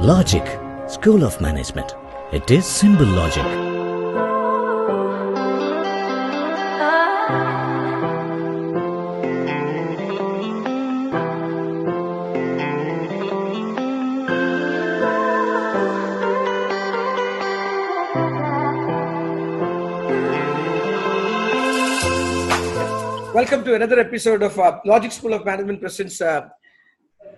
Logic, School of Management. It is simple logic. Welcome to another episode of Logic School of Management presents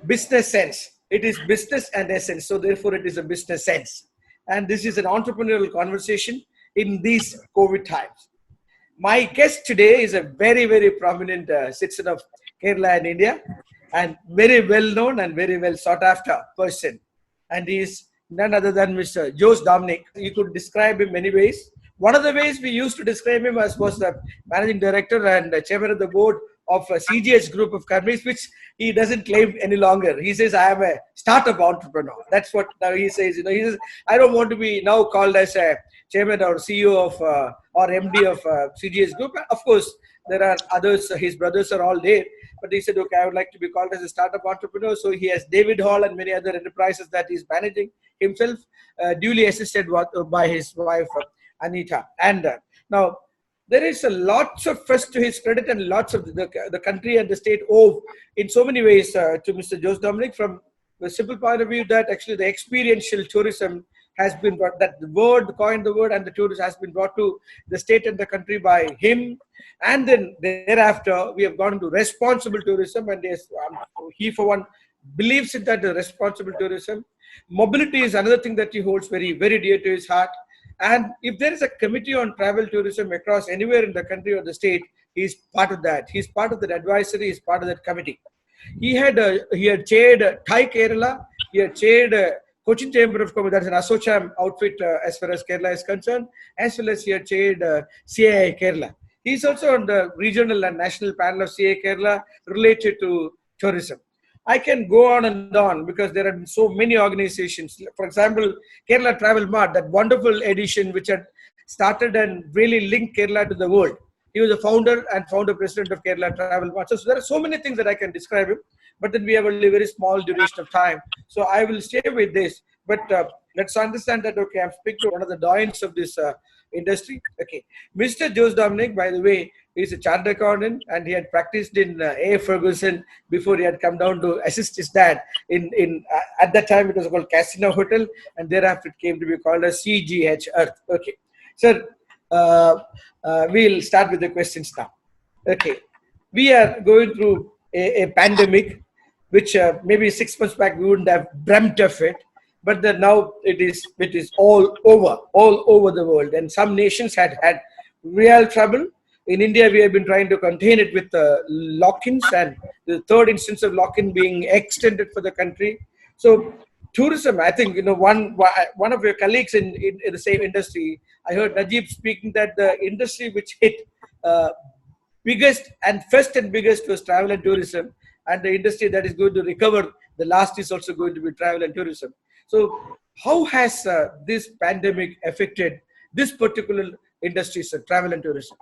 Business Sense. It is business and essence, so therefore it is a business sense. And this is an entrepreneurial conversation in these COVID times. My guest today is a very, very prominent citizen of Kerala and India, and very well known and very well sought after person. And he is none other than Mr. Jose Dominic. You could describe him many ways. One of the ways we used to describe him as was the managing director and chairman of the board of a CGH group of companies, which he doesn't claim any longer. He says, I am a startup entrepreneur. That's what now he says. He says, I don't want to be now called as a chairman or CEO of or MD of CGH group. Of course, there are others, his brothers are all there. But he said, okay, I would like to be called as a startup entrepreneur. So he has David Hall and many other enterprises that he's managing himself, duly assisted by his wife, Anita. And now there is a lots of first to his credit and lots of the country and the state owe in so many ways to Mr. Jose Dominic, from the simple point of view that actually the experiential tourism has been brought, that the word coined the word, and the tourism has been brought to the state and the country by him. And then thereafter we have gone into responsible tourism, and he for one believes in that, the responsible tourism. Mobility is another thing that he holds very, very dear to his heart. And if there is a committee on travel tourism across anywhere in the country or the state, he's part of that. He's part of that advisory. He's part of that committee. He had chaired Thai Kerala. He had chaired Cochin Chamber of Commerce. That's an ASSOCHAM outfit as far as Kerala is concerned, as well as he had chaired CIAP Kerala. He's also on the regional and national panel of CIAP Kerala related to tourism. I can go on and on because there are so many organizations. For example, Kerala Travel Mart, that wonderful edition which had started and really linked Kerala to the world. He was the founder and founder president of Kerala Travel Mart. So there are so many things that I can describe him, but then we have only a very small duration of time. So I will stay with this. But let's understand that, okay, I'm speaking to one of the doyens of this industry. Okay, Mr. Jose Dominic, by the way, he's a chartered accountant, and he had practiced in A. Ferguson before he had come down to assist his dad in at that time it was called Casino Hotel, and thereafter it came to be called as CGH Earth. Okay, sir, we'll start with the questions now. Okay, we are going through a pandemic, which maybe 6 months back we wouldn't have dreamt of it, but now it is all over the world, and some nations had real trouble. In India, we have been trying to contain it with lock-ins, and the third instance of lock-in being extended for the country. So tourism, I think, one of your colleagues in the same industry, I heard Najib speaking that the industry which hit biggest and first and biggest was travel and tourism, and the industry that is going to recover the last is also going to be travel and tourism. So how has this pandemic affected this particular industry, sir, travel and tourism?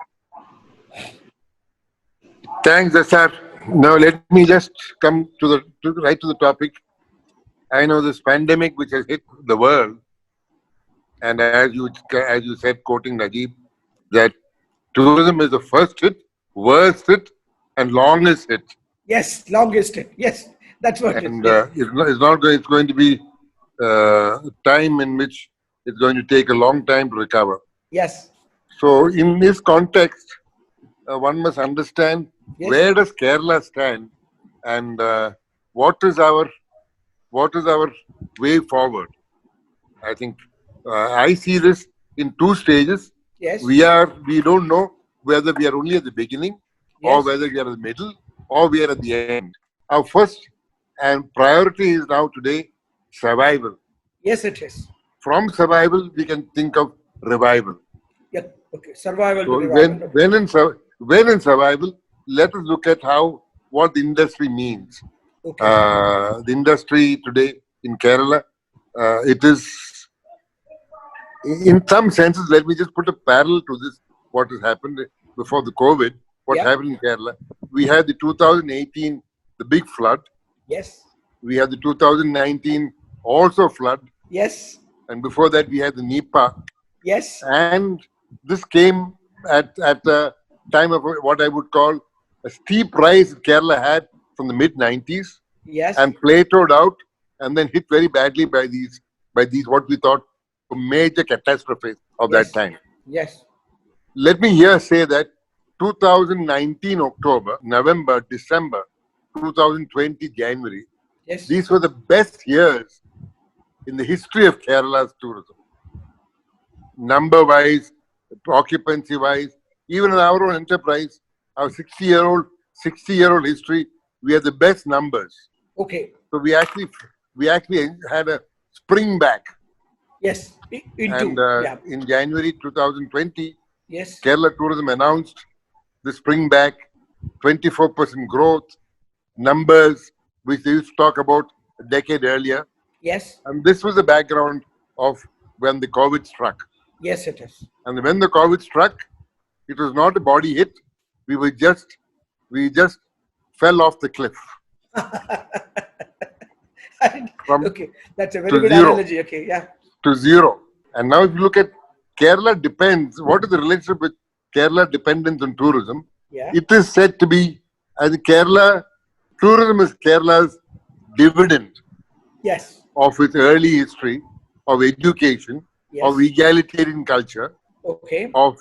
Thanks, Asar. Now let me just come right to the topic. I know this pandemic which has hit the world, and as you said, quoting Najib, that tourism is the first hit, worst hit, and longest hit. Yes, longest hit. Yes, that's what and, it is. It's going to be time in which it's going to take a long time to recover. Yes. So in this context, one must understand, yes, where does Kerala stand, and what is our way forward. I think I see this in two stages. Yes. We don't know whether we are only at the beginning, yes, or whether we are at the middle, or we are at the end. Our first and priority is now today survival. Yes, it is. From survival, we can think of revival. Yeah. Okay. Survival. So to revival. when in survival, let us look at what the industry means. Okay. The industry today in Kerala, it is, in some senses, let me just put a parallel to this, what has happened before the COVID, what happened in Kerala. We had the 2018, the big flood. Yes. We had the 2019 also flood. Yes. And before that, we had the Nipah. Yes. And this came at the time of what I would call a steep rise Kerala had from the mid-90s, Yes. and plateaued out, and then hit very badly by these what we thought were major catastrophes of that time. Yes. Let me here say that 2019 October, November, December, 2020 January, Yes. these were the best years in the history of Kerala's tourism. Number-wise, occupancy-wise, even in our own enterprise, our 60-year-old history, we had the best numbers. Okay. So we actually had a spring back. Yes. And in January 2020, yes. Kerala Tourism announced the spring back, 24% growth, numbers which they used to talk about a decade earlier. Yes. And this was the background of when the COVID struck. Yes, it is. And when the COVID struck, it was not a body hit. We just fell off the cliff. Okay, that's a very good zero. analogy. Okay, yeah. To zero. And now if you look at Kerala depends, what is the relationship with Kerala dependence on tourism? Yeah. It is said to be, as Kerala, tourism is Kerala's dividend. Yes. Of its early history, of education, yes. of egalitarian culture, okay. of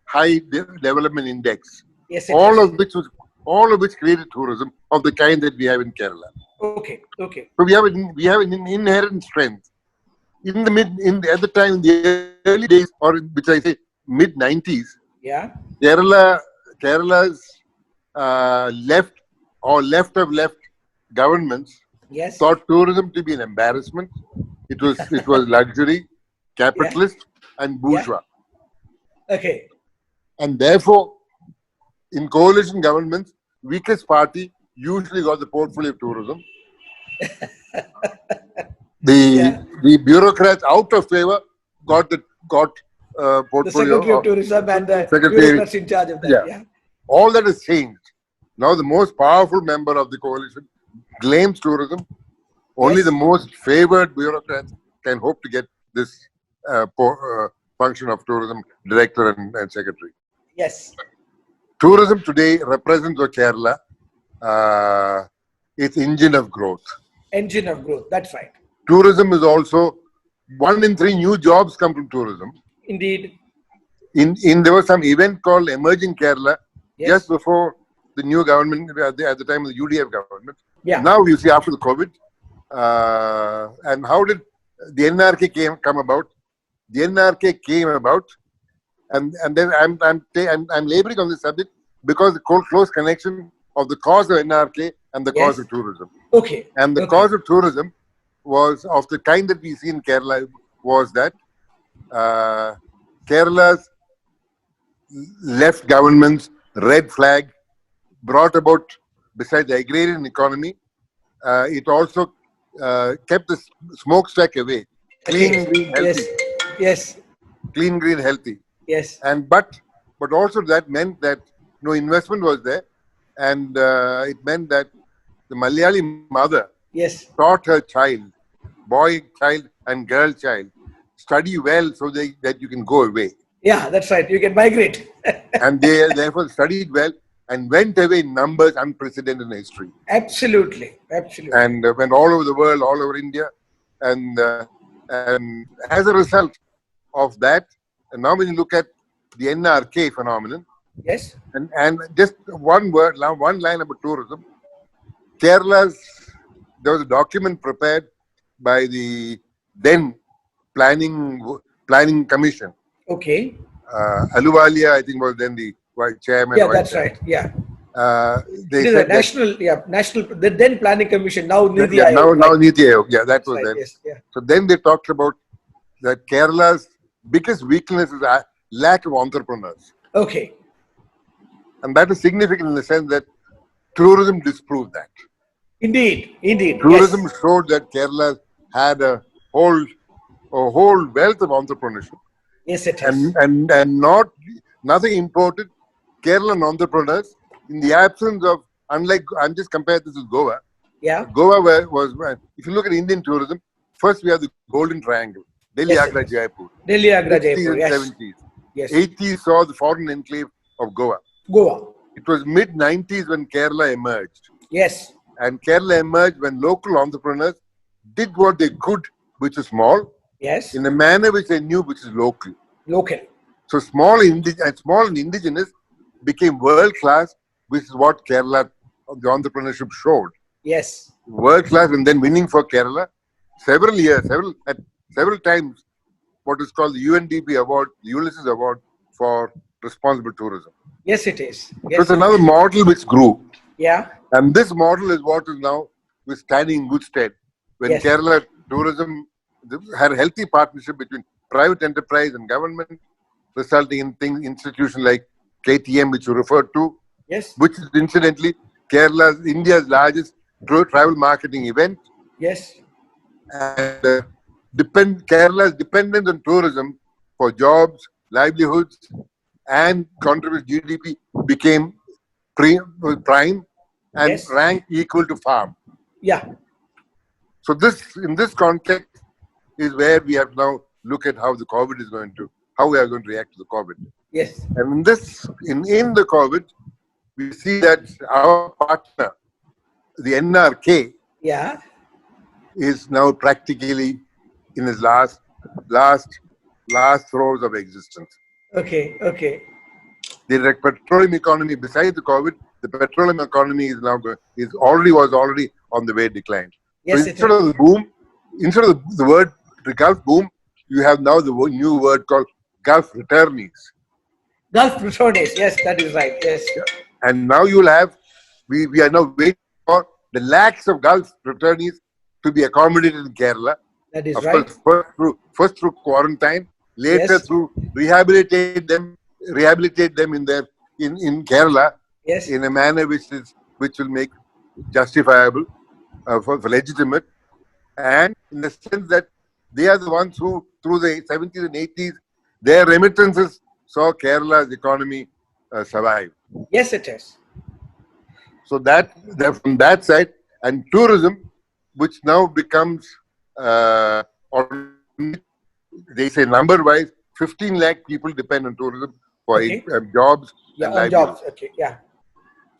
high development index. Yes. All of which created tourism of the kind that we have in Kerala. Okay. Okay. So we have an inherent strength. At the time, in the early days, or which I say mid-90s, yeah, Kerala's left of left governments yes. thought tourism to be an embarrassment. It was luxury, capitalist, and bourgeois. Yeah. Okay. And therefore, in coalition governments, weakest party usually got the portfolio of tourism. The bureaucrats out of favor got portfolio. The Secretary of Tourism and the bureaucrats in charge of that. Yeah. Yeah. All that has changed. Now the most powerful member of the coalition claims tourism. Only yes. the most favored bureaucrats can hope to get this function of tourism director and secretary. Yes. Tourism today represents Kerala its engine of growth. Engine of growth, that's right. Tourism is also 1 in 3 new jobs come from tourism. Indeed. There was some event called Emerging Kerala yes. just before the new government, at the time of the UDF government. Yeah. Now you see after the COVID, and how did the NRK come about? The NRK came about, and then I'm laboring on this subject because the close connection of the cause of NRK and the cause of tourism. Okay. And the cause of tourism was of the kind that we see in Kerala was that Kerala's left government's red flag brought about, besides the agrarian economy, it also kept the smokestack away. Clean, green, healthy. Yes. Clean, green, healthy. Yes. And but also that meant that no investment was there, and it meant that the Malayali mother taught her child, boy child and girl child, study well so that you can go away. Yeah, that's right. You can migrate. And they therefore studied well and went away in numbers unprecedented in history. Absolutely. Absolutely. And went all over the world, all over India. And as a result of that, and now when you look at the NRK phenomenon, yes, and just one line about tourism, there was a document prepared by the then planning commission. Okay. Aluwalia, I think, was then the chairman. Yeah, that's right. Yeah. They it is a national. The then planning commission, now Niti Ayog. Now Niti Ayog. Yeah, that was right, then. Yes, yeah. So then they talked about that Kerala's biggest weakness is a lack of entrepreneurs. Okay. And that is significant in the sense that tourism disproved that. Indeed. Tourism showed that Kerala had a whole wealth of entrepreneurship. Yes, it has. And nothing imported. Kerala entrepreneurs, in the absence of, unlike, I'm just comparing this with Goa. Yeah. Goa was, if you look at Indian tourism, first we have the Golden Triangle, Delhi, Yes, Agra, yes. Jaipur. Delhi, Agra, 60s Jaipur. and Yes. 70s. Yes. 80s saw the foreign enclave of Goa. Goa. It was mid-90s when Kerala emerged. Yes. And Kerala emerged when local entrepreneurs did what they could, which is small, Yes. in a manner which they knew, which is local. Local. So small and indigenous became world class, which is what Kerala, the entrepreneurship showed. Yes. World class, and then winning for Kerala several times what is called the UNDP award, the Ulysses Award for responsible tourism. Yes, it is. So Yes. it's another model which grew. Yeah. And this model is what is now standing in good stead. When Yes. Kerala tourism had a healthy partnership between private enterprise and government, resulting in institutions like KTM, which you referred to, Yes. which is incidentally India's largest travel marketing event. Yes. And Kerala's dependence on tourism for jobs, livelihoods, and contributes GDP became prime and Yes. ranked equal to farm. Yeah. So in this context is where we have now look at how the COVID is how we are going to react to the COVID. Yes. And in the COVID, we see that our partner, the NRK, Yeah. is now practically in his last throes of existence. Okay. Okay. The petroleum economy, besides the COVID, the petroleum economy is already on the way to decline. Yes, So instead of the word the Gulf boom, you have now the new word called Gulf returnees. Gulf returnees. Yes, that is right. Yes. And now you'll have, we are now waiting for the lakhs of Gulf returnees to be accommodated in Kerala. That is Of right. course, first through quarantine, later Yes. through rehabilitate them in Kerala Yes. in a manner which will make justifiable for legitimate, and in the sense that they are the ones who through the 70s and 80s their remittances saw Kerala's economy survive. Yes, it is. So that from that side, and tourism, which now becomes they say number wise 15 lakh people depend on tourism for Okay. jobs Yeah. and On livelihoods. jobs. Okay. Yeah.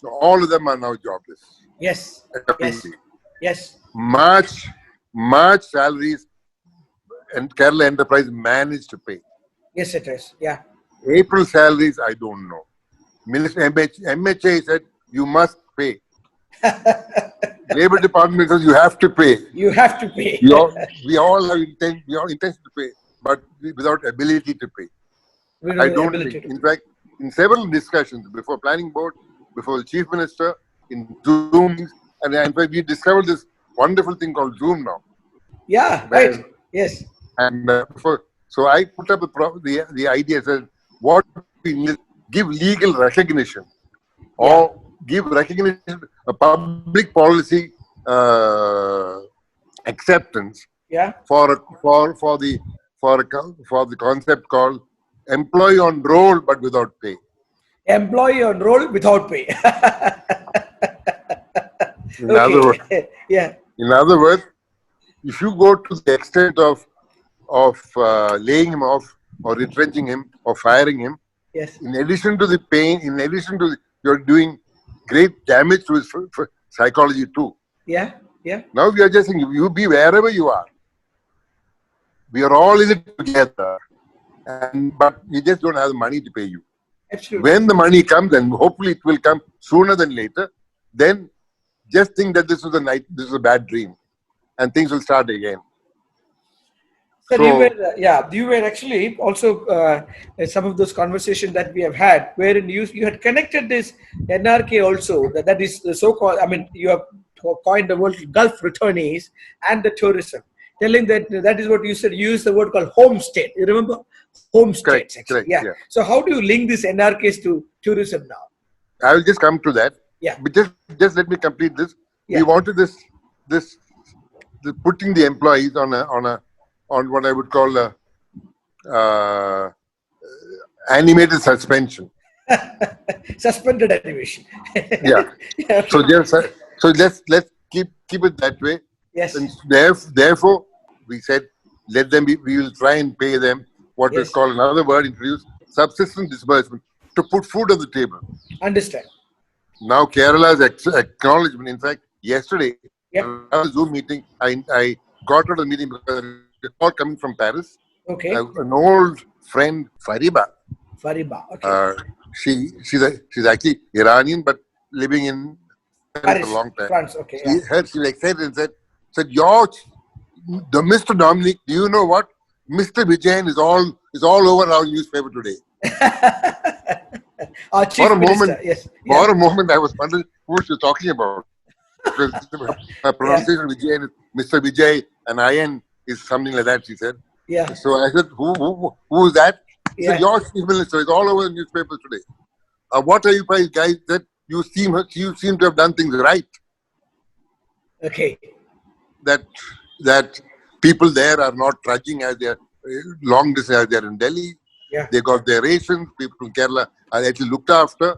So all of them are now jobless. Yes. Yes. Yes. March salaries and Kerala Enterprise managed to pay. Yes, it is. Yeah. April salaries, I don't know. Minister MHA said you must pay. Labor Department says you have to pay. You have to pay. We all have intention to pay, but without ability to pay. I don't think. In fact, in several discussions before planning board, before the chief minister, in Zoom, and in fact we discovered this wonderful thing called Zoom now. Yeah. Right. Yes. And so I put up the idea that what we need, give legal recognition or give recognition, a public policy acceptance for the concept called employee on roll but without pay. Employee on roll without pay. In other words, yeah. In other words, if you go to the extent of laying him off or retrenching him or firing him, Yes. in addition to the pain, you're doing great damage to his psychology too. Yeah. Yeah. Now we are just saying, you be wherever you are. We are all in it together, but we just don't have the money to pay you. Absolutely. When the money comes, and hopefully it will come sooner than later, then just think that this is a bad dream, and things will start again. So you were actually also some of those conversations that we have had, wherein you had connected this NRK also, that is the so-called, I mean, you have coined the word Gulf returnees and the tourism, telling that is what you said. You used the word called homestay. You remember homestay? Correct. Yeah. So how do you link this NRKs to tourism now? I will just come to that. Yeah. But just let me complete this. Yeah. We wanted this putting the employees on what I would call animated suspension. Suspended animation. Yeah. So let's keep it that way. Yes. And therefore, we said, let them be, we will try and pay them what is called another word introduced, subsistence disbursement, to put food on the table. Understand. Now Kerala's acknowledgement, in fact, yesterday, Yep. a Zoom meeting, I got out of the meeting because a call coming from Paris. Okay. An old friend, Fariba. Okay. She's actually Iranian, but living in Paris for a long time. France. Okay. She was excited and said, George, the Mr. Dominic, do you know what? Mr. Vijayan is all over our newspaper today. Our chief for a minister. moment, Yes. For a moment, I was wondering who she was talking about. Because her pronunciation of Vijayan is Mr. Vijay, and Ayan is something like that, she said. Yeah. So I said, who is that? She said, your chief minister is all over the newspapers today. What are you guys that you seem to have done things right? Okay. That people there are not trudging as they're long distance as they're in Delhi. Yeah. They got their rations. People in Kerala are actually looked after.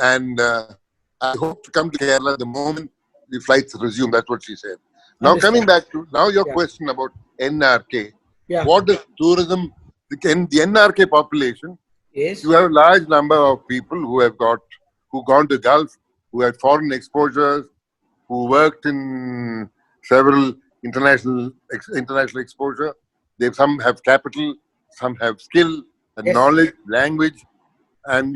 And I hope to come to Kerala the moment the flights resume. That's what she said. Now coming back to your question about NRK. Yeah. What does tourism, the NRK population, Yes. you have a large number of people who gone to Gulf, who had foreign exposures, who worked in several international exposure. Some have capital, some have skill, knowledge, language, and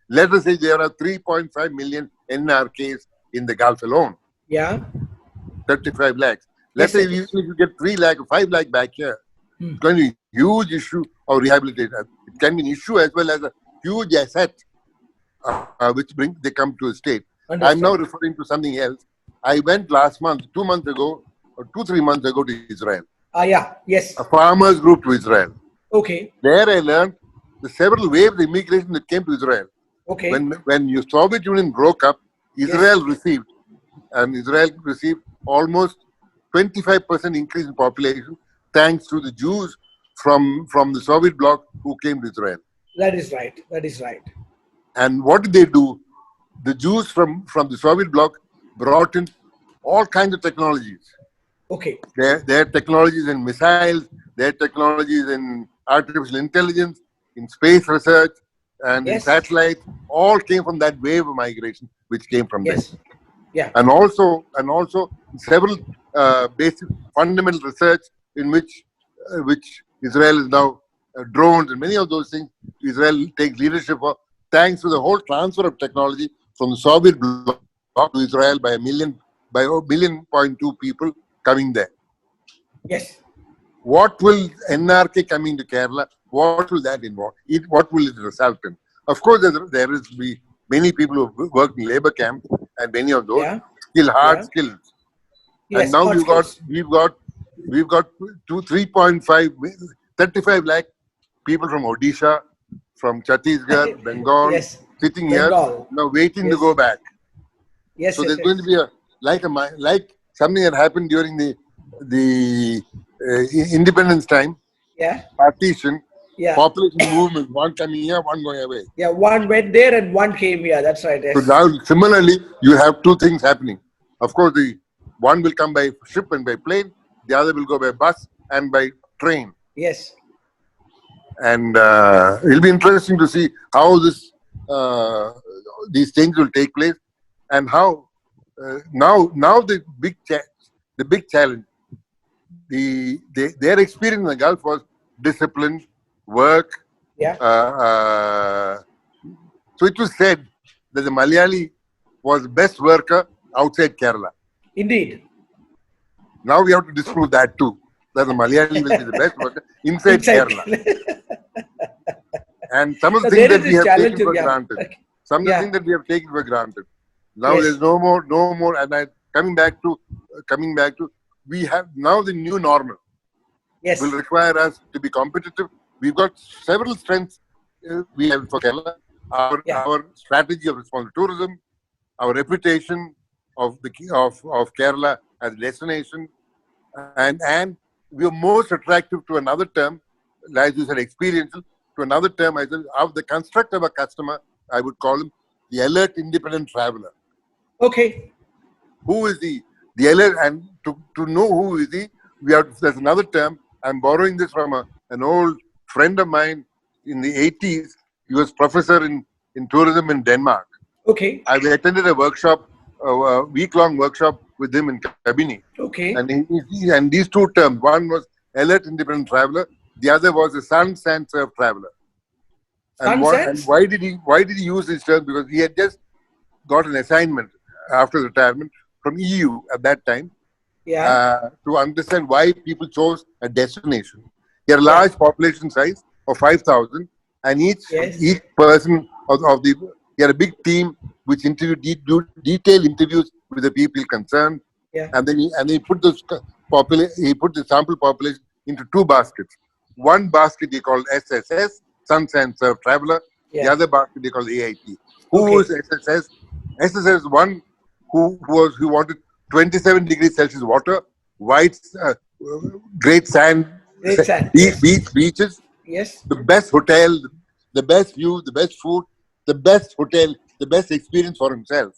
let us say there are 3.5 million NRKs in the Gulf alone. Yeah. 35 lakhs. Let's say even if you get 3 lakh or 5 lakh back here, it's going to be a huge issue of rehabilitation. It can be an issue as well as a huge asset which they come to a state. I'm now referring to something else. I went last month, 2 months ago, or 2-3 months ago to Israel. Yes. A farmers group to Israel. Okay. There I learned the several waves of immigration that came to Israel. Okay. When the Soviet Union broke up, Israel received almost 25% increase in population thanks to the Jews from the Soviet bloc who came to Israel. That is right. And what did they do? The Jews from the Soviet bloc brought in all kinds of technologies. Okay. Their technologies in missiles, their technologies in artificial intelligence, in space research, and in satellites, all came from that wave of migration which came from there. Yeah. And also several basic fundamental research in which Israel is now drones and many of those things Israel takes leadership for, thanks to the whole transfer of technology from the Soviet bloc to Israel by 1.2 billion people coming there. Yes. What will NRK coming to Kerala? What will that involve? What will it result in? Of course, there will be many people who work in labor camps, and many of those hard skills. Yes, and now we've got 35 lakh people from Odisha, from Chhattisgarh, Bengal, sitting here now waiting to go back. Yes. So there's going to be like something that happened during the independence time. Yeah. Partition. Yeah. Population movement. One coming here, one going away. Yeah. One went there and one came here. That's right. Yes. So now, similarly, you have two things happening. Of course, the one will come by ship and by plane. The other will go by bus and by train. Yes. And it'll be interesting to see how these things will take place, and how now the big challenge. Their experience in the Gulf was discipline, work. Yeah. So it was said that the Malayali was the best worker outside Kerala. Indeed. Now we have to disprove that too. That the Malayali will be the best worker inside Kerala. And some of the things that we have taken for granted. Some of the things that we have taken for granted. Now there's no more. And coming back to, we have now the new normal. Yes. Will require us to be competitive. We've got several strengths we have for Kerala. Our strategy of responsible tourism, our reputation of Kerala as a destination, and we are most attractive to another term, as you said, experiential. To another term, I said, of the construct of a customer, I would call him the alert independent traveler. Okay. Who is the alert? And to know who is he, there's another term. I'm borrowing this from an old friend of mine in the 80s. He was professor in tourism in Denmark. Okay. I attended a workshop, a week-long workshop with him in Kabini. Okay. And these two terms, one was alert independent traveler, the other was a sun, sand, surf traveler. And why did he use this term? Because he had just got an assignment after retirement from EU at that time, to understand why people chose a destination. He had a large population size of 5,000, and each person he had a big team which interviewed detailed interviews with the people concerned, and then he put the sample population into two baskets. One basket he called SSS, Sun, Sand, Surf Traveler. The other basket he called AIT. Who was SSS? SSS one who wanted 27 degrees Celsius water, white, great sand, beaches, the best hotel, the best view, the best food, the best hotel, the best experience for himself.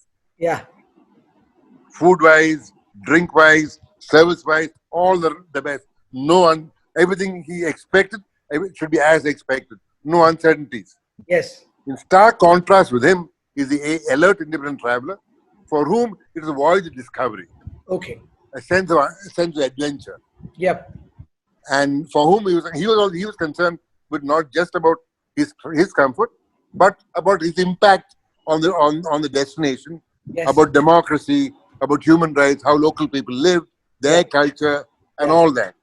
Food-wise, drink-wise, service-wise, all the best. Everything he expected, it should be as expected. No uncertainties. In stark contrast with him is the alert independent traveler, for whom it is a voyage of discovery. A sense of adventure. And for whom he was concerned with not just about his comfort, but about his impact on the destination, about democracy, about human rights, how local people live, their culture, and all that.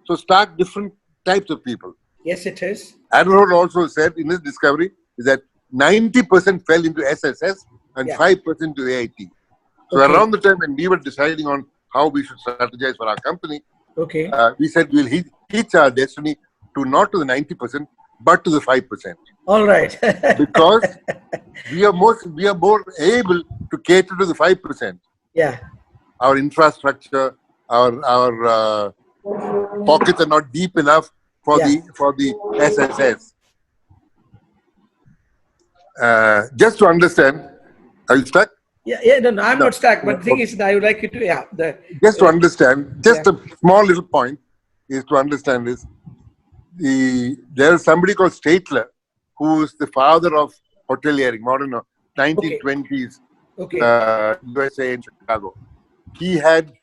So stark different types of people. It is. Adler also said in his discovery is that 90% fell into SSS and 5% into AIT. So around the time when we were deciding on how we should strategize for our company, we said we'll hitch our destiny not to the 90%, but to the 5%. All right. Because we are more able to cater to the 5%. Our infrastructure, our pockets are not deep enough for the SSS. Just to understand, are you stuck? No, I'm not stuck. But the thing is, I would like you to, just to understand, just a small little point is to understand this. There is somebody called Statler, who is the father of hoteliering, modern 1920s USA in Chicago. Statler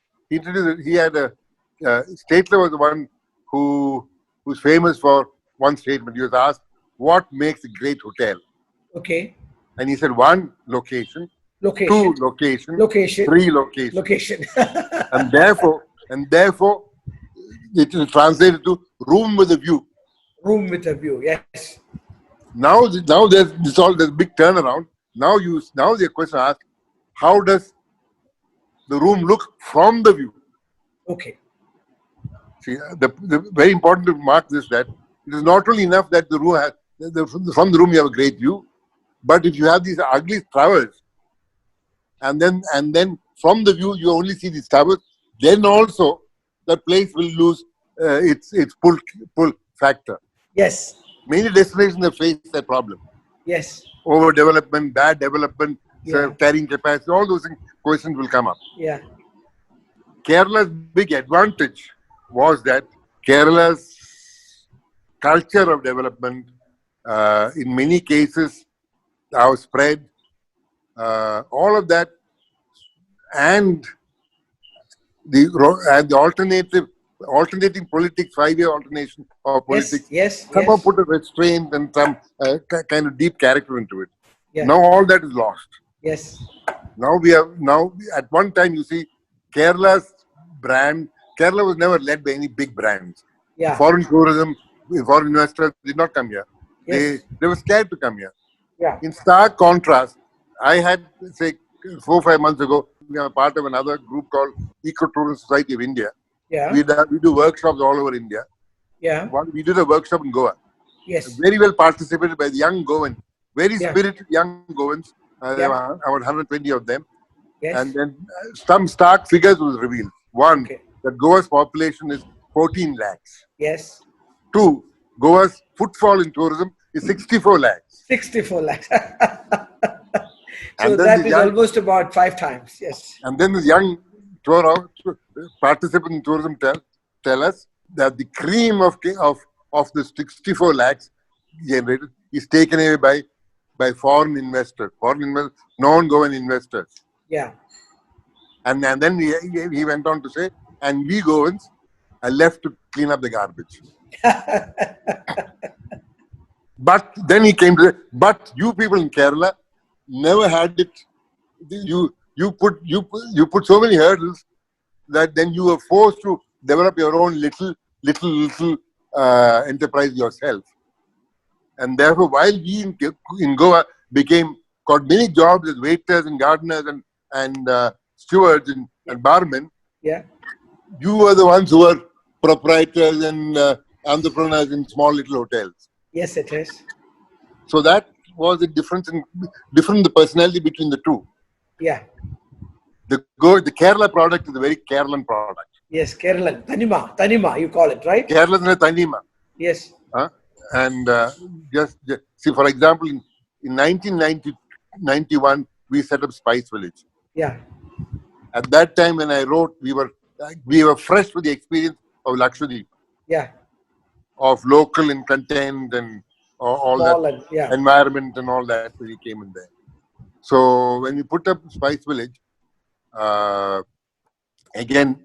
was the one who was famous for one statement. He was asked, what makes a great hotel? And he said, one, location. Two, location. Three, location. and therefore, it is translated to room with a view. Room with a view, yes. Now there's a big turnaround. Now the question asked, how does the room look from the view? See, the very important to mark this, that it is not only enough that the room has, from the room you have a great view, but if you have these ugly towers, and then from the view you only see these towers, then also the place will lose its pull factor. Many destinations have faced that problem. Overdevelopment, bad development, carrying capacity, all those questions will come up. Kerala's big advantage was that Kerala's culture of development, in many cases, our spread, all of that, and the alternating politics, 5-year alternation of politics, somehow put a restraint and some kind of deep character into it. Now all that is lost. Now at one time you see Kerala's brand. Kerala was never led by any big brands. Foreign tourism, foreign investors did not come here. They were scared to come here. In stark contrast, I had, say, 4 or 5 months ago, we are part of another group called Ecotourism Society of India. We do workshops all over India. We did a workshop in Goa. Very well participated by the young Goans, very spirited young Goans. There were about 120 of them. And then some stark figures was revealed. One, that Goa's population is 14 lakhs. Two, Goa's footfall in tourism is 64 lakhs. 64 lakhs. So that is almost about 5 times. And then the young participants in tourism tell us that the cream of the 64 lakhs generated is taken away by foreign investors, non-government investors. Yeah. And then he went on to say, and we Goans are left to clean up the garbage. But then he came to say, but you people in Kerala never had it. You put so many hurdles that then you were forced to develop your own little enterprise yourself. And therefore, while we in Goa got many jobs as waiters and gardeners and stewards and barmen, yeah, you were the ones who were proprietors and entrepreneurs in small little hotels. Yes, it is. So that was the difference the personality between the two. Yeah. The Kerala product is a very Kerala product. Yes, Kerala. Tanima, you call it, right? Kerala is a Tanima. Yes. And just see, for example, in 1991, we set up Spice Village. Yeah. At that time, when I wrote, we were fresh with the experience of Lakshadweep. Yeah. Of local and content and all Small that and, yeah. environment and all that, we came in there. So when we put up Spice Village, again,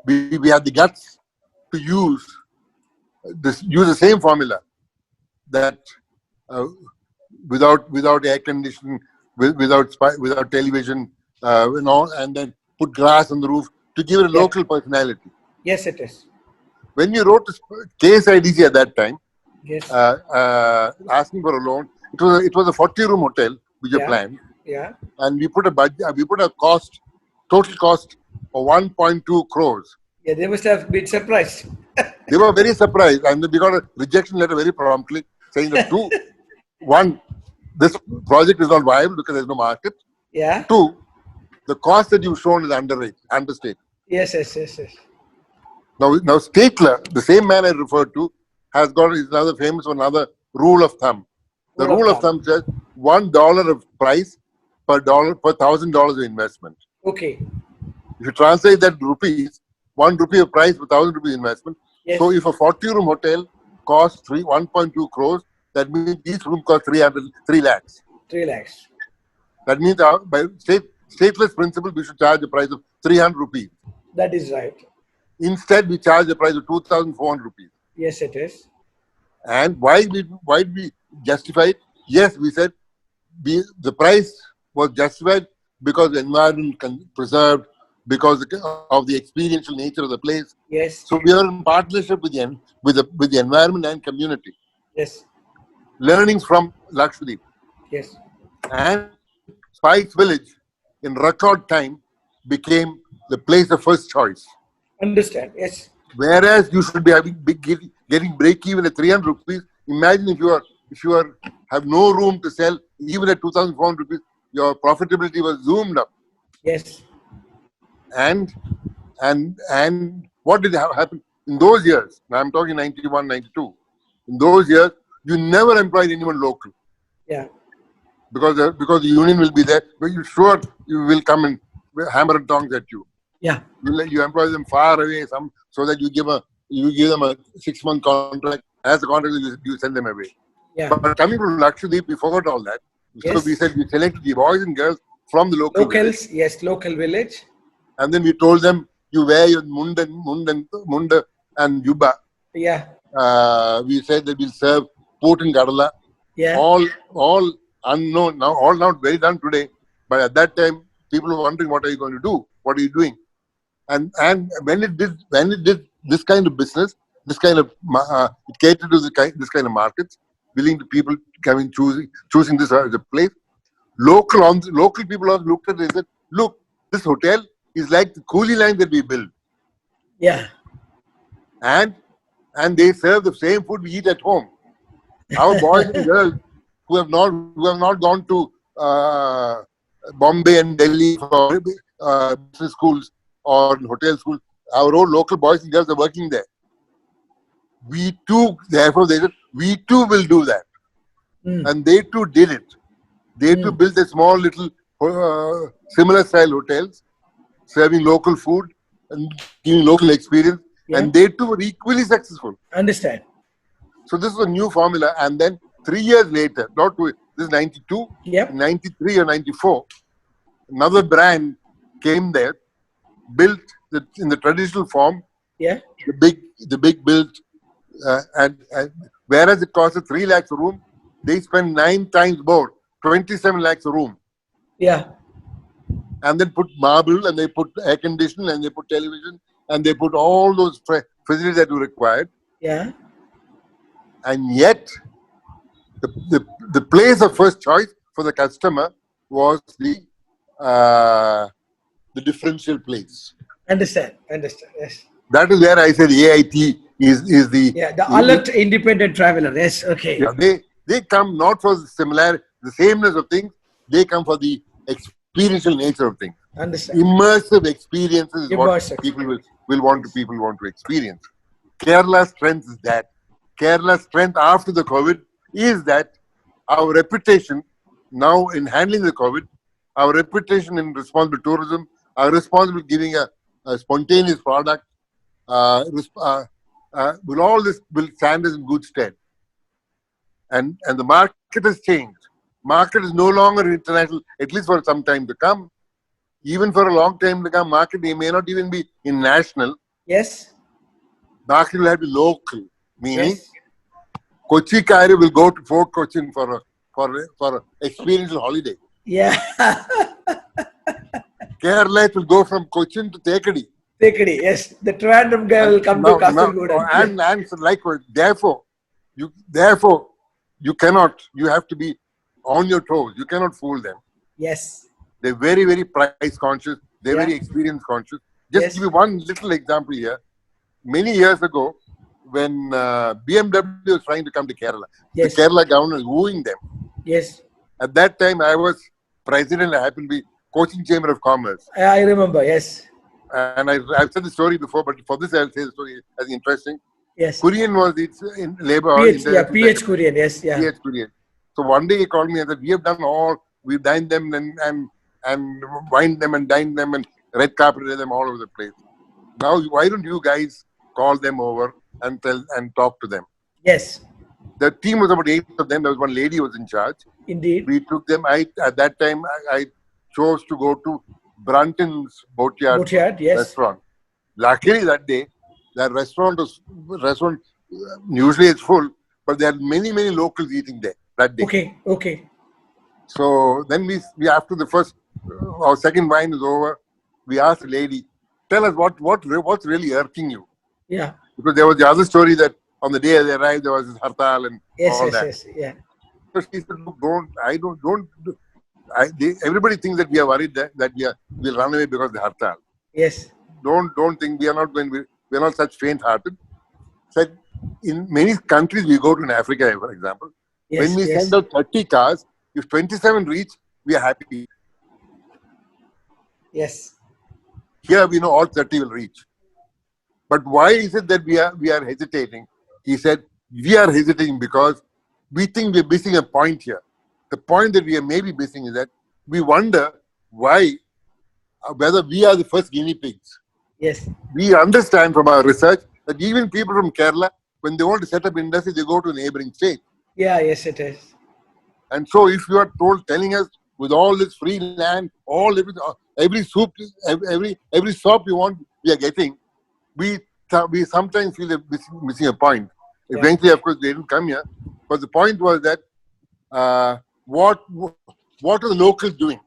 we had the guts to use the same formula that without air conditioning, without television, and then put grass on the roof to give it a local personality. Yes, it is. When we wrote KSIDC at that time, yes, asking for a loan, it was a 40-room hotel which we planned. Yeah. And we put a total cost of 1.2 crores. Yeah, they must have been surprised. They were very surprised, and we got a rejection letter very promptly saying that one, this project is not viable because there's no market. Yeah. Two, the cost that you've shown is understated. Yes. Now Statler, the same man I referred to, is another famous another rule of thumb. The rule of thumb says $1 of price per $1,000 of investment. Okay. If you translate that to rupees, 1 rupee of price per 1,000 rupees investment. Yes. So if a 40-room hotel costs 1.2 crores, that means each room costs 3 lakhs. 3 lakhs. That means by stateless principle, we should charge a price of 300 rupees. That is right. Instead, we charge a price of 2,400 rupees. Yes, it is. And why did we justify it? Yes, we said the price was justified because the environment preserved, because of the experiential nature of the place. Yes. So we are in partnership with the environment and community. Yes. Learnings from Lakshadweep. Yes. And Spice Village, in record time, became the place of first choice. Understand? Yes. Whereas you should be getting break even at 300 rupees. Imagine if you have no room to sell, even at 2,400 rupees, your profitability was zoomed up. Yes. And what did happen in those years? Now I'm talking 91, 92. In those years, you never employed anyone local. Yeah. Because the union will be there, but you will come and hammer and tongs at you. Yeah. You employ them far away, so that you give them a 6-month contract. As a contract, you send them away. Yeah. But coming from Lakshadweep, we forgot all that. Yes. So we said we selected the boys and girls from the local locals. village. Yes, local village. And then we told them, you wear your munda and yuba. Yeah. We said that we'll serve port and kadala. Yeah. All unknown now, all not very done today. But at that time, people were wondering, what are you going to do? What are you doing? And when it did this kind of business, this kind of it catered to this kind of markets, willing to people coming choosing this as a place. Local people also looked at it and said, look, this hotel is like the coolie line that we build. Yeah. And they serve the same food we eat at home. Our boys and girls who have not gone to Bombay and Delhi for business schools or hotel schools, our own local boys and girls are working there. We too, therefore, they said, we too will do that. And they too did it. They too built a small little similar style hotels serving local food and giving local experience, and they too were equally successful. Understand. So this is a new formula, and then 3 years later, this is 92, 93 or 94, another brand came there, built in the traditional form. Yeah. The big build, and whereas it costs 3 lakhs a room, they spend 9 times more, 27 lakhs a room. Yeah. And then put marble, and they put air conditioning, and they put television, and they put all those facilities that you required. Yeah. And yet, the place of first choice for the customer was the differential place. Understand. Yes. That is where I said AIT is the alert independent traveler. Yes. Okay. Yeah, they come not for the sameness of things. They come for the experiential nature of things. Understand. Immersive experiences is what people will want to experience. Kerala's strength is that. Kerala's strength after the COVID is that our reputation now in handling the COVID, our reputation in responsible tourism, our responsible giving a spontaneous product, will all this will stand us in good stead. And the market has changed. Market is no longer international, at least for some time to come. Even for a long time to come, market may not even be in national. Yes. Market will have to be local, meaning Kochikari will go to Fort Cochin for a experiential holiday. Yeah. Kerala will go from Cochin to Tekadi. Tekadi, yes. The Trivandrum guy will come to Kasaragod. And so likewise, therefore, you have to be on your toes. You cannot fool them. Yes. They're very, very price conscious. They're very experience conscious. Just give you one little example here. Many years ago, when BMW was trying to come to Kerala, the Kerala government was wooing them. Yes. At that time, I was president. I happened to be Cochin Chamber of Commerce. I remember, yes. And I've said the story before, but for this I'll say the story as interesting. Yes. Kurian was in labor. PH Kurian, yes. Yeah. PH Kurian. So one day he called me and said, we've dined them and wined them and dined them and red carpeted them all over the place. Now, why don't you guys call them over and talk to them? Yes. The team was about 8 of them. There was one lady who was in charge. Indeed. We took them. At that time, I chose to go to Brunton's Boatyard restaurant. Luckily that day, that restaurant usually it's full, but there are many locals eating there that day. Okay. So then we after the first our second wine is over, we asked the lady, tell us what's really irking you. Yeah. Because there was the other story that on the day they arrived there was this hartal and all that. Yes. Yeah. So she said, look, everybody thinks that we are worried that we'll run away because of the hartal. Yes. Don't think we are not such faint-hearted. Said in many countries we go to in Africa, for example, when we send out 30 cars, if 27 reach, we are happy. Yes. Here we know all 30 will reach. But why is it that we are hesitating? He said, we are hesitating because we think we are missing a point here. The point that we are maybe missing is that we wonder whether we are the first guinea pigs. Yes. We understand from our research that even people from Kerala, when they want to set up industry, they go to a neighboring state. Yeah, yes, it is. And so if you are telling us with all this free land, every soup, every soap you want, we are getting, we sometimes feel that missing a point. Yeah. Eventually, of course, they didn't come here. But the point was that what are the locals doing?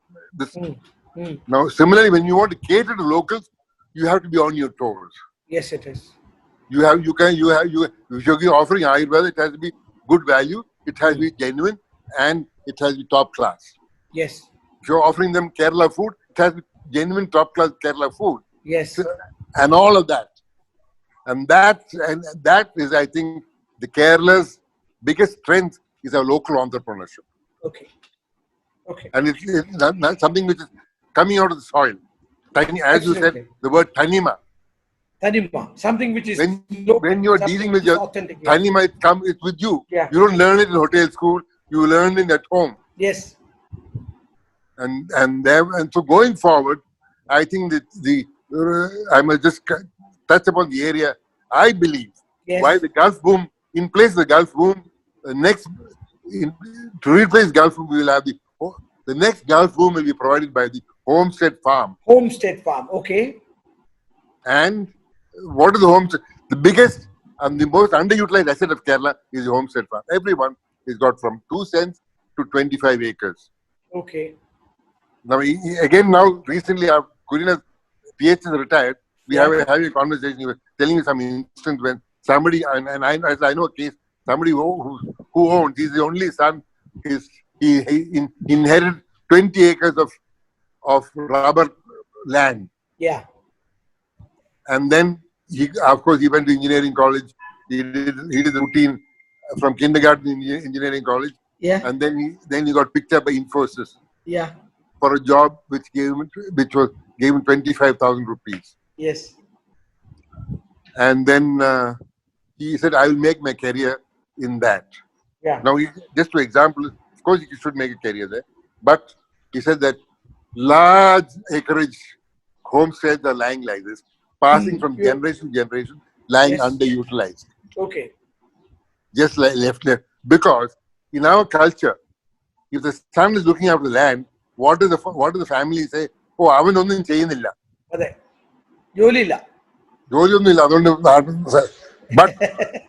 Now, similarly, when you want to cater to locals, you have to be on your toes. Yes, it is. If you're offering Ayurveda, it has to be good value, it has to be genuine, and it has to be top class. Yes. If you're offering them Kerala food, it has to be genuine top class Kerala food. Yes. And all of that. And that is, I think, the Kerala's biggest strength is our local entrepreneurship. Okay. And it's something which is coming out of the soil. As you said, the word tanima. Tanima, something which is when you're dealing with your authentic. tanima, it's with you. Yeah. You don't learn it in hotel school. You learn it at home. Yes. And so going forward, I think that I must just touch upon the area. I believe why the Gulf boom, in place of the Gulf boom, to replace Gulf boom, we will have the next Gulf boom will be provided by the homestead farm. Homestead farm, okay. And what is the homestead? The biggest and the most underutilized asset of Kerala is the homestead farm. Everyone has got from 2 cents to 25 acres. Okay. Now, again, recently, our Kurina's PH is retired. We have a conversation. He was telling me some instance when somebody, and I know a case, somebody who owns, he's the only son, he inherited 20 acres of rubber land. Yeah. And then, of course, he went to engineering college. He did the routine from kindergarten in engineering college. Yeah. And then he got picked up by Infosys. Yeah. For a job which gave him 25,000 rupees. Yes. And then he said, I will make my career in that. Yeah. Now, just to example, of course, you should make a career there. But he said that large acreage homesteads are lying like this, passing from generation to generation, lying underutilized. Okay. Just like left. Because in our culture, if the son is looking after the land, what does the family say? Oh, avanonnum cheyyunnilla. Ade. Jolilla. But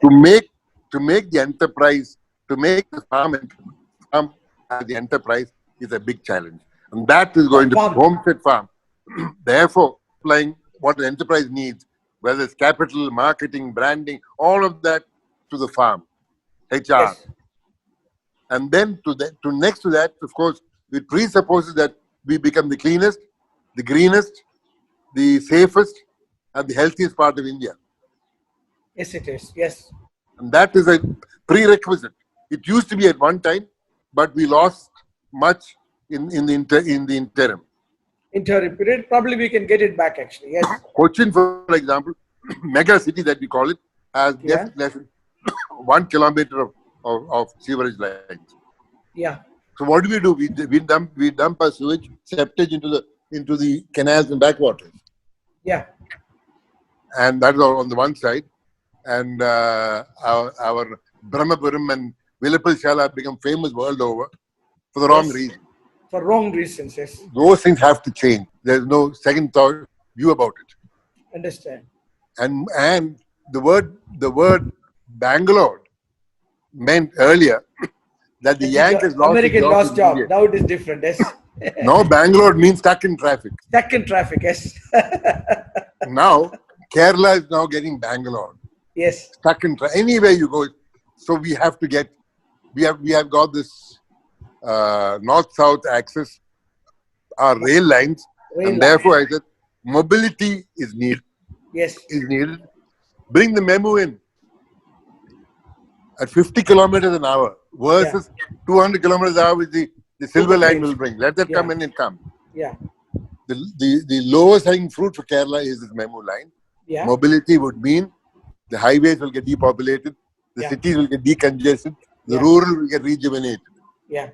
to make the enterprise, to make the farm as the enterprise is a big challenge. And that is going to be homestead farm. Therefore, applying what the enterprise needs, whether it's capital, marketing, branding, all of that to the farm, HR. Yes. And then to next to that, of course, it presupposes that we become the cleanest, the greenest, the safest, and the healthiest part of India. Yes, it is. Yes. And that is a prerequisite. It used to be at one time, but we lost much in the interim. Interim period, probably we can get it back actually. Yes. Cochin, for example, mega city that we call it, has just less than 1 kilometer of sewerage lines. Yeah. So what do? We dump our sewage septage into the canals and backwaters. Yeah. And that is on the one side. And our Brahmapuram and Villappal have become famous world over for the wrong reason. For wrong reasons, yes. Those things have to change. There's no second thought view about it. Understand. And the word Bangalore meant earlier that the Yankees lost American lost job. Now it is different, yes. Now Bangalore means stuck in traffic. Stuck in traffic, yes. Now Kerala is now getting Bangalore. Yes. Stuck in traffic. Anywhere you go. So we have to get. We have got this north-south axis, our rail lines, therefore I said mobility is needed. Yes. Is needed. Bring the memo in at 50 kilometers an hour versus 200 kilometers an hour, which the silver line will bring. Let that come in and come. Yeah. The lowest hanging fruit for Kerala is this memo line. Yeah. Mobility would mean the highways will get depopulated, the cities will get decongested, the rural will get rejuvenated. Yeah.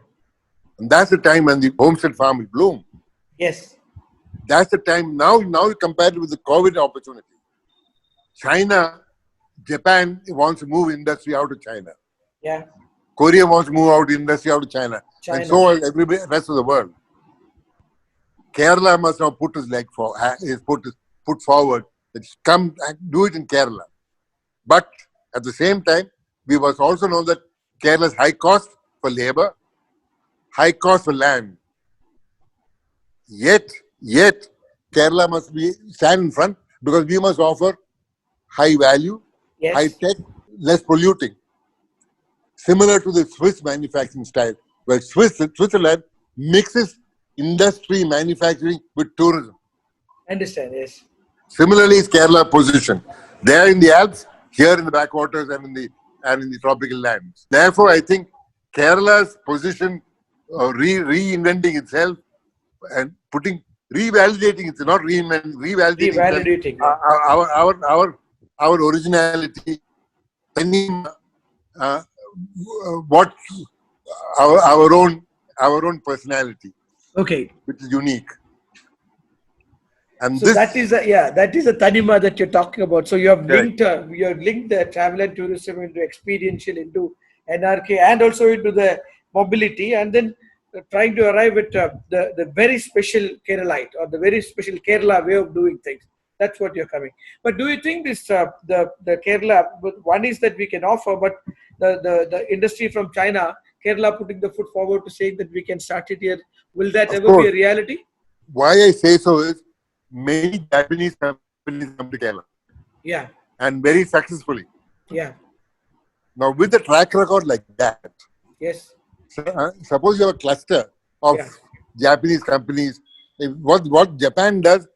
And that's the time when the homestead farm will bloom. Yes. That's the time now compared with the COVID opportunity. China, Japan wants to move industry out of China. Yeah. Korea wants to move industry out of China. And so will everybody, rest of the world. Kerala must now put his leg put forward that come and do it in Kerala. But at the same time, we must also know that Kerala's high cost for labor, high cost for land. Yet Kerala must stand in front because we must offer high value, high tech, less polluting. Similar to the Swiss manufacturing style, where Switzerland mixes industry manufacturing with tourism. Understand, yes. Similarly is Kerala position. There in the Alps, here in the backwaters and in the tropical lands. Therefore, I think Kerala's position reinventing itself and revalidating it's not reinventing, revalidating our originality, what our own personality. Okay. Which is unique. And So this, that is a Tanima that you're talking about. So you have Correct. linked the travel and tourism into experiential, into NRK, and also into the mobility, and then trying to arrive at the very special Keralite or the very special Kerala way of doing things. That's what you're coming. But do you think this the Kerala, one is that we can offer, but the industry from China, Kerala putting the foot forward to saying that we can start it here, will that of ever be course, a reality? why I say so is many Japanese companies come to Kerala Yeah, and very successfully. yeah, Now, with a track record like that, yes, suppose you have a cluster of yeah, Japanese companies. What Japan does,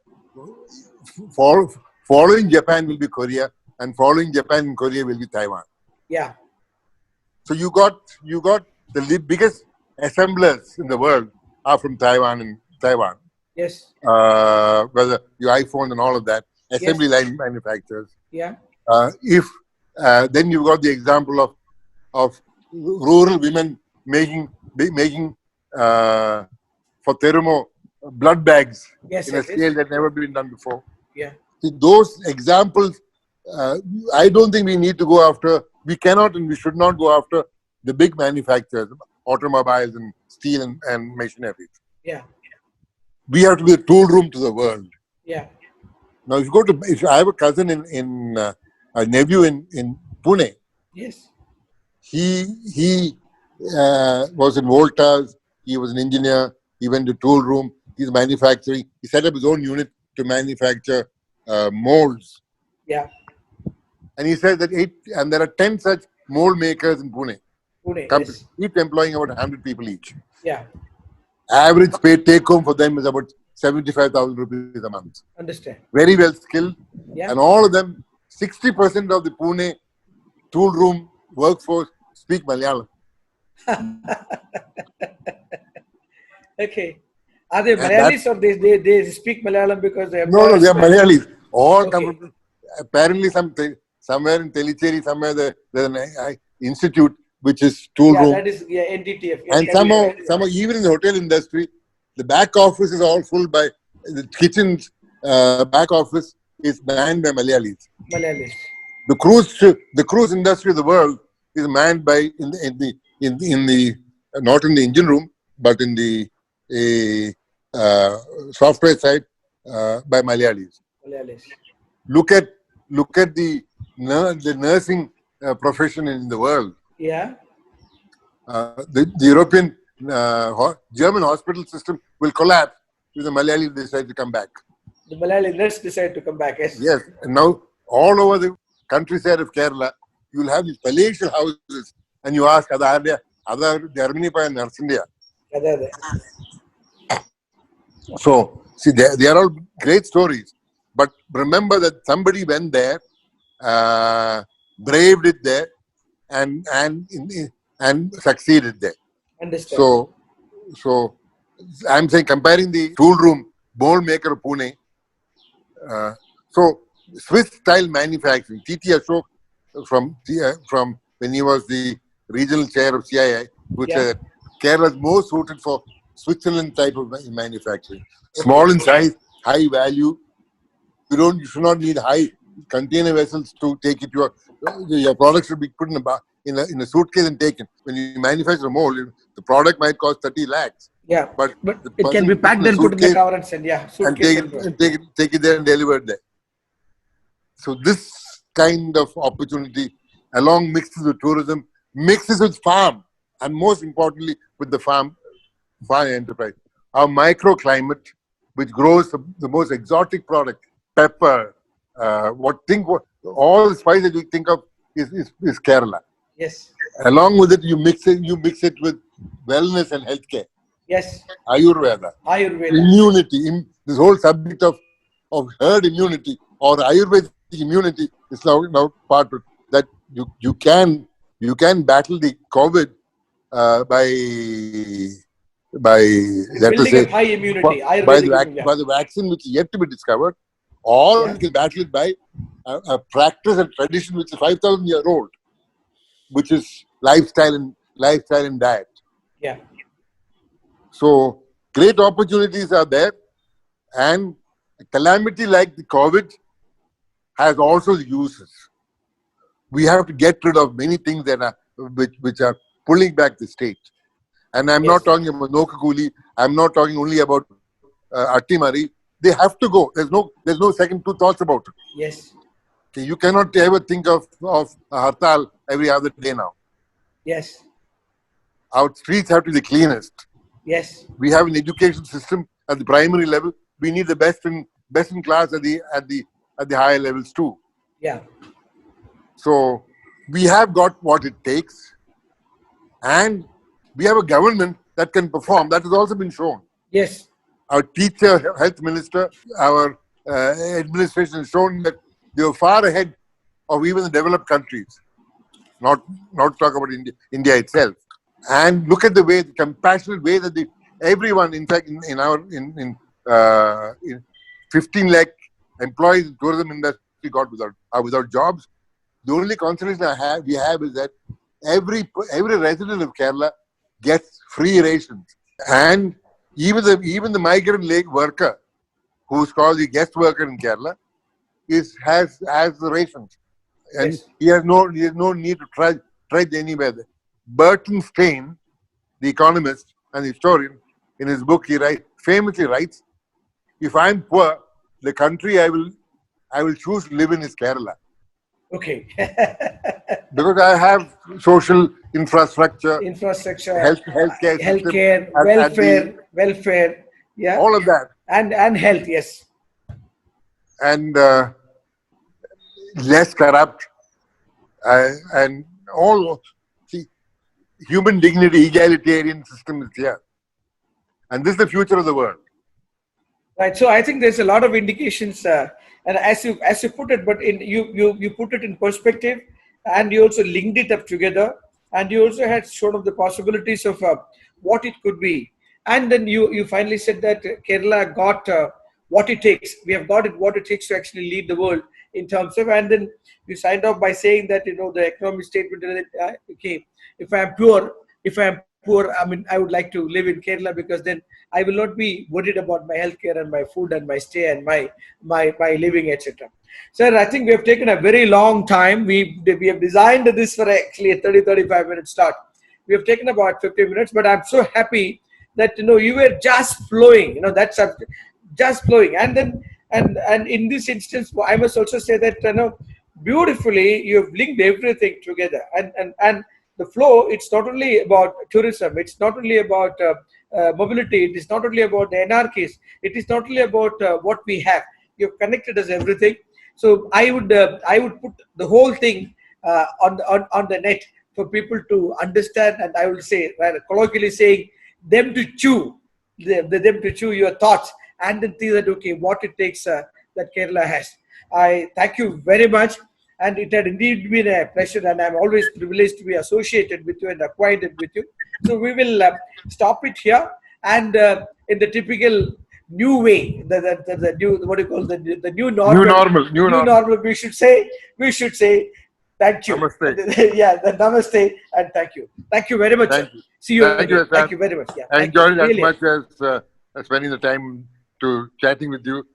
following Japan will be Korea, and following Japan and Korea will be Taiwan. yeah, So you got biggest assemblers in the world are from Taiwan. yes, Whether your iPhone and all of that, assembly yes, line manufacturers. yeah, If then you've got the example of rural women making for Terumo blood bags yes, in a yes, scale that never been done before. yeah, See, those examples, I don't think we need to go after. We cannot and we should not go after the big manufacturers, automobiles and steel and machinery. yeah, We have to be a tool room to the world. yeah, Now, if I have a cousin a nephew in Pune, yes, he was in Voltas. He was an engineer. He went to tool room. He's manufacturing. He set up his own unit to manufacture molds. yeah, And he said that there are 10 such mold makers in Pune. Pune, Companies, yes, each employing about 100 people each. yeah, Average pay take home for them is about 75,000 rupees a month. understand, Very well skilled. yeah, And all of them, 60% of the Pune tool room workforce speak Malayalam. okay. Are they And that, Malayalis or they speak Malayalam because they no, employ they are Malayalis. All Okay. come from, apparently somewhere in Telicheri, somewhere there's an institute which is tool Yeah, room. that is NTTF. And Yeah. somehow, even in the hotel industry, the back office is all full by the kitchen's back office is manned by Malayalis. Malayalis. The cruise industry of the world is manned by in the not in the engine room but in the software side by Malayalis. Malayalis. Look at the nursing profession in the world. Yeah. The European German hospital system will collapse if the Malayalis decide to come back. The Malayali nurse decide to come back. Yes. Yes, and now all over the countryside of Kerala, you will have these palatial houses, and you ask, other Germany and North India. So, see, they are all great stories. But remember that somebody went there, braved it there, and succeeded there. Understand. So I'm saying comparing the tool room mold maker of Pune. So Swiss style manufacturing. T.T. Ashok from when he was the regional chair of CIAP, which Kerala is more suited for Switzerland type of manufacturing. Small in size, high value. You should not need high container vessels to take it. Your product should be put in a suitcase and taken. When you manufacture a mold, the product might cost 30 lakhs. Yeah, but it can be packed and put in the cover and send. Yeah, and take it there and deliver it there. So this kind of opportunity, along mixes with tourism, mixes with farm, and most importantly with the farm enterprise. Our microclimate, which grows the most exotic product, pepper, all the spices that you think of is Kerala. Yes. Along with it, you mix it with wellness and healthcare. Yes. Ayurveda. Immunity. This whole subject of herd immunity or Ayurvedic immunity is now part of that. You can battle the COVID by let us say high immunity. by the vaccine which is yet to be discovered, or you can battle it by a practice and tradition which is 5,000 years old, which is lifestyle and diet. Yeah. So great opportunities are there, and a calamity like the COVID has also uses. We have to get rid of many things that are which are pulling back the state. And I'm not talking about Nokakuli. I'm not talking only about Attimari. They have to go. There's no second two thoughts about it. Yes. Okay, you cannot ever think of a hartal every other day now. Yes. Our streets have to be the cleanest. Yes. We have an education system at the primary level. We need the best in class at the higher levels too. Yeah. So we have got what it takes, and we have a government that can perform. That has also been shown. Yes. Our teacher, health minister, our administration has shown that they were far ahead of even the developed countries. Not talk about India itself. And look at the compassionate way that everyone, in fact, in 15 lakh employees in tourism industry are without jobs. The only consolation we have is that every resident of Kerala gets free rations, and even the migrant worker, who's called the guest worker in Kerala, has the rations, and he has no need to trudge anywhere. Burton Stein, the economist and historian, in his book famously writes, "If I'm poor, the country I will choose to live in is Kerala." Okay. Because I have social infrastructure, healthcare, welfare, yeah, all of that, and health, yes, and less corrupt, and all. See, human dignity, egalitarian system is here, and this is the future of the world. Right. So I think there's a lot of indications. And as you put it, but you put it in perspective, and you also linked it up together, and you also had shown of the possibilities of what it could be, and then you finally said that Kerala got what it takes. We have got what it takes to actually lead the world in terms of, and then you signed off by saying that the economic statement. Okay, if I am poor, I mean, I would like to live in Kerala because then I will not be worried about my healthcare and my food and my stay and my living, etc. Sir, I think we have taken a very long time. We have designed this for actually a 30-35 minute start. We have taken about 50 minutes, but I'm so happy that you were just flowing. That's just flowing, and then and in this instance, I must also say that beautifully you have linked everything together, and the flow, it's not only about tourism, it's not only about mobility, it is not only about the NRKs, it is not only about what we have. You've connected us everything. So I would put the whole thing on the net for people to understand, and I will say, colloquially saying, them to chew your thoughts, and then see that, okay, what it takes that Kerala has. I thank you very much. And it had indeed been a pleasure, and I'm always privileged to be associated with you and acquainted with you. So we will stop it here, and in the typical new way, the new, what do you call, the new normal. New normal. We should say thank you. Namaste. Yeah, the namaste, and thank you. Thank you very much. Thank you. See you. Thank you very much. Yeah, I enjoyed it as much as spending the time to chatting with you,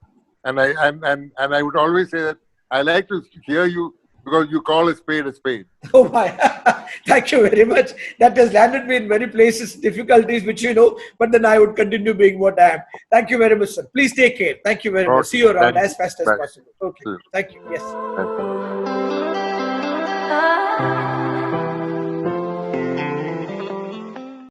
and I would always say that I like to hear you because you call a spade a spade. Oh my, thank you very much. That has landed me in many places, difficulties, which but then I would continue being what I am. Thank you very much, sir. Please take care. Thank you very much. See you around as fast as possible. Okay. Thank you. Yes. Thank you.